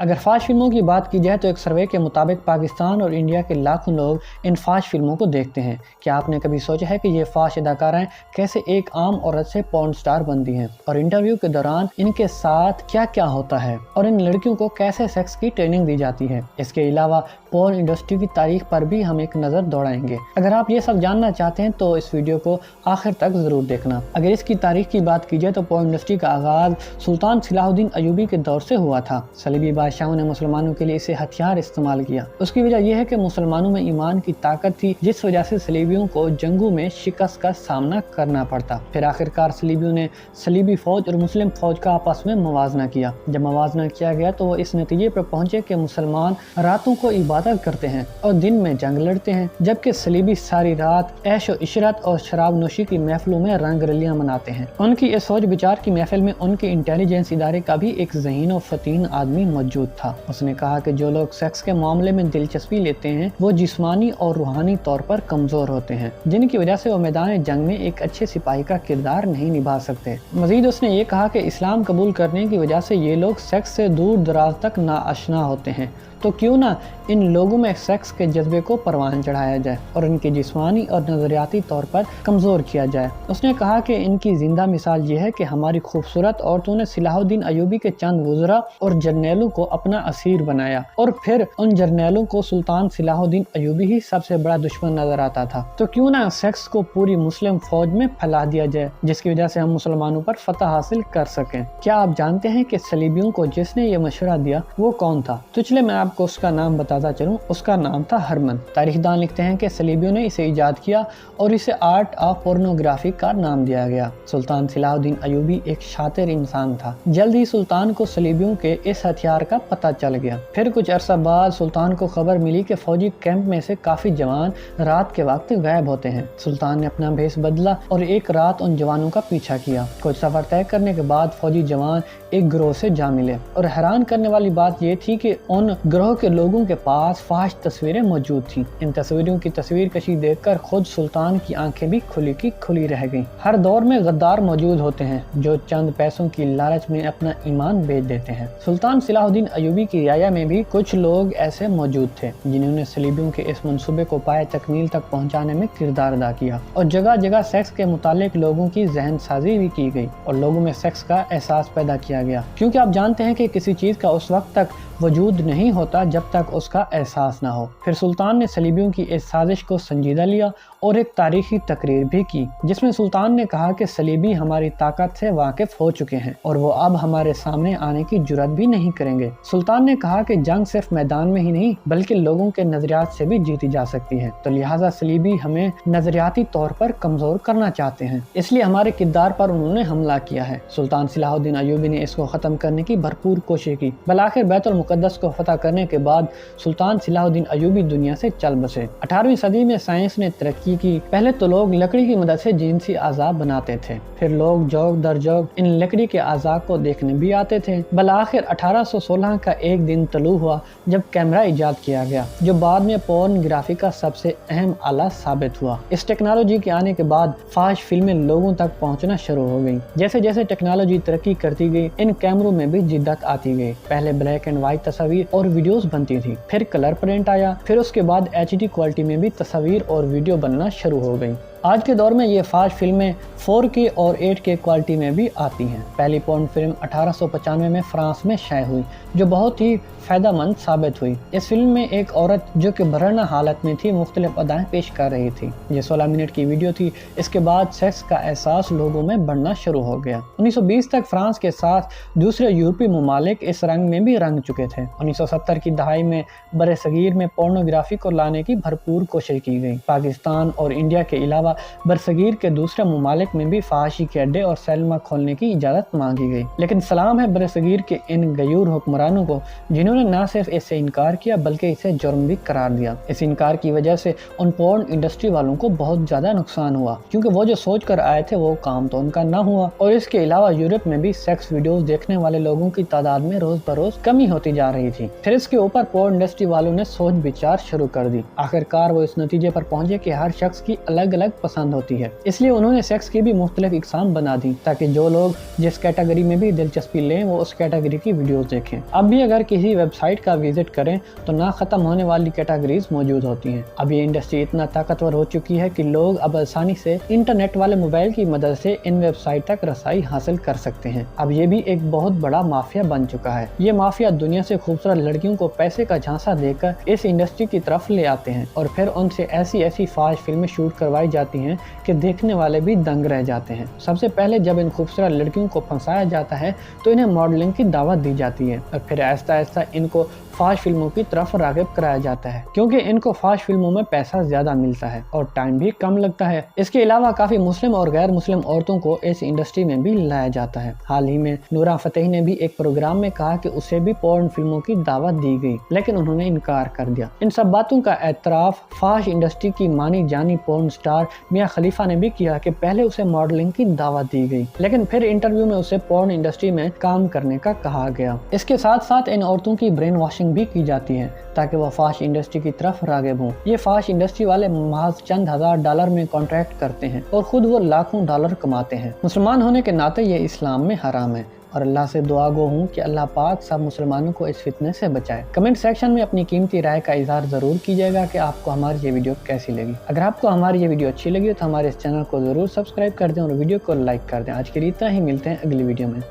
अगर फाश फिल्मों की बात की जाए तो एक सर्वे के मुताबिक पाकिस्तान और इंडिया के लाखों लोग इन फाश फिल्मों को देखते हैं। क्या आपने कभी सोचा है कि ये फाश अदाकाराएं कैसे एक आम औरत से पॉर्न स्टार बनती हैं और इंटरव्यू के दौरान इनके साथ क्या क्या होता है और इन लड़कियों को कैसे सेक्स की ट्रेनिंग दी जाती है। इसके अलावा पॉर्न इंडस्ट्री की तारीख पर भी हम एक नज़र दौड़ाएंगे। अगर आप ये सब जानना चाहते हैं तो इस वीडियो को आखिर तक ज़रूर देखना। अगर इसकी तारीख की बात की जाए तो पॉर्न इंडस्ट्री का आगाज़ सुल्तान सलाहुद्दीन अयूबी के दौर से हुआ था। सलीबी बादशाहों ने मुसलमानों के लिए इसे हथियार इस्तेमाल किया। उसकी वजह यह है कि मुसलमानों में ईमान की ताकत थी, जिस वजह से सलीबियों को जंगों में शिकस्त का सामना करना पड़ता। फिर आखिरकार सलीबियों ने सलीबी फौज और मुस्लिम फौज का आपस में मवाजना किया। जब मवाजना किया गया तो वो इस नतीजे पर पहुंचे कि मुसलमान रातों को इबादत करते हैं और दिन में जंग लड़ते हैं, जबकि सलीबी सारी रात ऐश और इशरत और शराब नोशी की महफिलों में रंग रलियां मनाते हैं। उनकी इस सोच विचार की महफिल में उनके इंटेलिजेंस इदारे का भी एक ज़हीन और फतीन आदमी मौजूद था। उसने कहा कि जो लोग सेक्स के मामले में दिलचस्पी लेते हैं वो जिस्मानी और रूहानी तौर पर कमजोर होते हैं, जिनकी वजह से वो मैदान जंग में एक अच्छे सिपाही का किरदार नहीं निभा सकते। मजीद उसने ये कहा कि इस्लाम कबूल करने की वजह से ये लोग सेक्स से दूर दराज तक नाआशना होते हैं, तो क्यों ना इन लोगों में सेक्स के जज्बे को परवान चढ़ाया जाए और इनके जिस्मानी और नजरियाती तौर पर कमज़ोर किया जाए। उसने कहा कि इनकी जिंदा मिसाल ये है कि हमारी खूबसूरत औरतों ने सलाहुद्दीन अयूबी के चंद वज़रा और जर्नैलों को अपना असीर बनाया और फिर उन जर्नैलों को सुल्तान सलाहुद्दीन अयूबी ही सबसे बड़ा दुश्मन नजर आता था। तो क्यों ना सेक्स को पूरी मुस्लिम फौज में फैला दिया जाए, जिसकी वजह से हम मुसलमानों पर फतह हासिल कर सकें। क्या आप जानते हैं कि सलीबियों को जिसने ये मशवरा दिया वो कौन था? तो चलिए मैं आपको उसका नाम बताता चलूं। उसका नाम था हरमन। तारीखदान लिखते हैं कि सलीबियों ने इसे इजाद किया और इसे आर्ट ऑफ पोर्नोग्राफी का नाम दिया गया। सुल्तान सलाहुद्दीन अयूबी एक शातिर इंसान था। जल्द ही सुल्तान को सलीबियों के इस हथियार का पता चल गया। फिर कुछ अरसा बाद सुल्तान को खबर मिली कि फौजी कैंप में से काफी जवान रात के वक्त गायब होते हैं। सुल्तान ने अपना भेष बदला और एक रात उन जवानों का पीछा किया। कुछ सफर तय करने के बाद फौजी जवान एक गिरोह से जा मिले और हैरान करने वाली बात यह थी कि उन गिरोह के लोगों के पास फाश तस्वीरें मौजूद थीं। इन तस्वीरों की तस्वीर कशी देखकर खुद सुल्तान की आंखें भी खुली की खुली रह गईं। हर दौर में गद्दार मौजूद होते हैं जो चंद पैसों की लालच में अपना ईमान बेच देते हैं। सुल्तान सलाहुद्दीन अयूबी की रियाया में भी कुछ लोग ऐसे मौजूद थे जिन्होंने सलीबियों के इस मंसूबे को पाए तकमील तक पहुँचाने में किरदार अदा किया और जगह जगह सेक्स के मुतालिक लोगों की जहन साजी भी की गई और लोगों में सेक्स का एहसास पैदा किया गया। क्योंकि आप जानते हैं कि किसी चीज का उस वक्त तक वजूद नहीं होता जब तक उसका एहसास ना हो। फिर सुल्तान ने सलीबियों की इस साजिश को संजीदा लिया और एक तारीखी तकरीर भी की, जिसमें सुल्तान ने कहा कि सलीबी हमारी ताकत से वाकिफ हो चुके हैं और वो अब हमारे सामने आने की जुर्रत भी नहीं करेंगे। सुल्तान ने कहा कि जंग सिर्फ मैदान में ही नहीं बल्कि लोगों के नजरियात से भी जीती जा सकती है, तो लिहाजा सलीबी हमें नजरियाती तौर पर कमजोर करना चाहते हैं, इसलिए हमारे किरदार पर उन्होंने हमला किया है। सुल्तान सलाहुद्दीन अयूबी ने इसको खत्म करने की भरपूर कोशिश की। बलाखिर बैतुल मुकद्दस को फतह करने के बाद सुल्तान सलाहुद्दीन अयूबी दुनिया से चल बसे। 18वीं सदी में साइंस ने तरक्की की। पहले तो लोग लकड़ी की मदद से जिनसी आज़ा बनाते थे, फिर लोग जोग दर जोग इन लकड़ी के आज़ा को देखने भी आते थे। बलाखिर 1816 का एक दिन तलू हुआ जब कैमरा इजाद किया गया, जो बाद में पोर्नोग्राफी का सबसे अहम आला साबित हुआ। इस टेक्नोलॉजी के आने के बाद फाश फिल्में लोगों तक पहुंचना शुरू हो गई। जैसे जैसे टेक्नोलॉजी तरक्की करती गई इन कैमरों में भी जिद्दत आती गई। पहले ब्लैक एंड व्हाइट तस्वीर और वीडियोस बनती थी, फिर कलर प्रिंट आया, फिर उसके बाद HD क्वालिटी में भी तस्वीर और वीडियो बनना शुरू हो गई। आज के दौर में ये फाश फिल्में 4K और 8K क्वालिटी में भी आती हैं। पहली पोर्न फिल्म 1895 में फ्रांस में शाये हुई, जो बहुत ही फायदेमंद साबित हुई। इस फिल्म में एक औरत जो कि बरहना हालत में थी मुख्तलिफ अदाएं पेश कर रही थी। ये 16 मिनट की वीडियो थी। इसके बाद सेक्स का एहसास लोगों में बढ़ना शुरू हो गया। 1920 तक फ्रांस के साथ दूसरे यूरोपीय ममालिक इस रंग में भी रंग चुके थे। 1970 की दहाई में बरसगीर में पोर्नोग्राफी को लाने की भरपूर कोशिश की गई। पाकिस्तान और इंडिया के अलावा बरसगीर के दूसरे ममालिक में भी फहाशी के अड्डे और सैलमा खोलने की इजाजत मांगी गई। लेकिन सलाम है बरसगीर के इन गयूर हुक्मरानों को जिन्होंने न सिर्फ इससे इनकार किया बल्कि इसे जुर्म भी करार दिया। इस इनकार की वजह से उन पोर्न इंडस्ट्री वालों को बहुत ज्यादा नुकसान हुआ, क्योंकि वो जो सोच कर आए थे वो काम तो उनका न हुआ। और इसके अलावा यूरोप में भी सेक्स वीडियोस देखने वाले लोगों की तादाद में रोज बरोज कमी होती जा रही थी। फिर इसके ऊपर पोर्न इंडस्ट्री वालों ने सोच विचार शुरू कर दी। आखिरकार वो इस नतीजे पर पहुंचे कि हर शख्स की अलग अलग पसंद होती है, इसलिए उन्होंने सेक्स की भी मुख्तलिफ इकसाम बना दी ताकि जो लोग जिस कैटेगरी में भी दिलचस्पी लें वो उस कैटेगरी की वीडियोस देखें। अब भी अगर किसी वेबसाइट का विजिट करें तो ना खत्म होने वाली कैटेगरीज मौजूद होती हैं। अब ये इंडस्ट्री इतना ताकतवर हो चुकी है कि लोग अब आसानी से इंटरनेट वाले मोबाइल की मदद से इन वेबसाइट तक रसाई हासिल कर सकते हैं। अब ये भी एक बहुत बड़ा माफिया बन चुका है। ये माफिया दुनिया से खूबसूरत लड़कियों को पैसे का झांसा देकर इस इंडस्ट्री की तरफ ले आते हैं और फिर उनसे ऐसी फाश फिल्में शूट करवाई जाती हैं कि देखने वाले भी दंग रह जाते हैं। सबसे पहले जब इन खूबसूरत लड़कियों को फंसाया जाता है तो इन्हें मॉडलिंग की दावत दी जाती है और फिर आहिस्ता आहिस्ता इनको फाश फिल्मों की तरफ राग़िब कराया जाता है, क्योंकि इनको फाश फिल्मों में पैसा ज्यादा मिलता है और टाइम भी कम लगता है। इसके अलावा काफी मुस्लिम और गैर मुस्लिम औरतों को इस इंडस्ट्री में भी लाया जाता है। हाल ही में नूरा फतेही ने भी एक प्रोग्राम में कहा कि उसे भी पोर्न फिल्मों की दावत दी गई, लेकिन उन्होंने इनकार कर दिया। इन सब बातों का एतराफ फाश इंडस्ट्री की मानी जानी पोर्न स्टार मियां खलीफा ने भी किया कि पहले उसे मॉडलिंग की दावत दी गई, लेकिन फिर इंटरव्यू में उसे पोर्न इंडस्ट्री में काम करने का कहा गया। इसके साथ साथ इन औरतों की ब्रेन वॉशिंग भी की जाती है ताकि वह फाश इंडस्ट्री की तरफ राग़िब हों। ये फाश इंडस्ट्री वाले महज चंद $1000 में कॉन्ट्रैक्ट करते हैं और खुद वो लाखों डॉलर कमाते हैं। मुसलमान होने के नाते ये इस्लाम में हराम है और अल्लाह से दुआ गो हूँ कि अल्लाह पाक सब मुसलमानों को इस फितने से बचाए। कमेंट सेक्शन में अपनी कीमती राय का इजहार जरूर कीजिएगा कि आपको हमारी ये वीडियो कैसी लगी। अगर आपको हमारी ये वीडियो अच्छी लगी तो हमारे इस चैनल को जरूर सब्सक्राइब कर दें और वीडियो को लाइक कर दें। आज के लिए इतना ही, मिलते हैं अगली वीडियो में।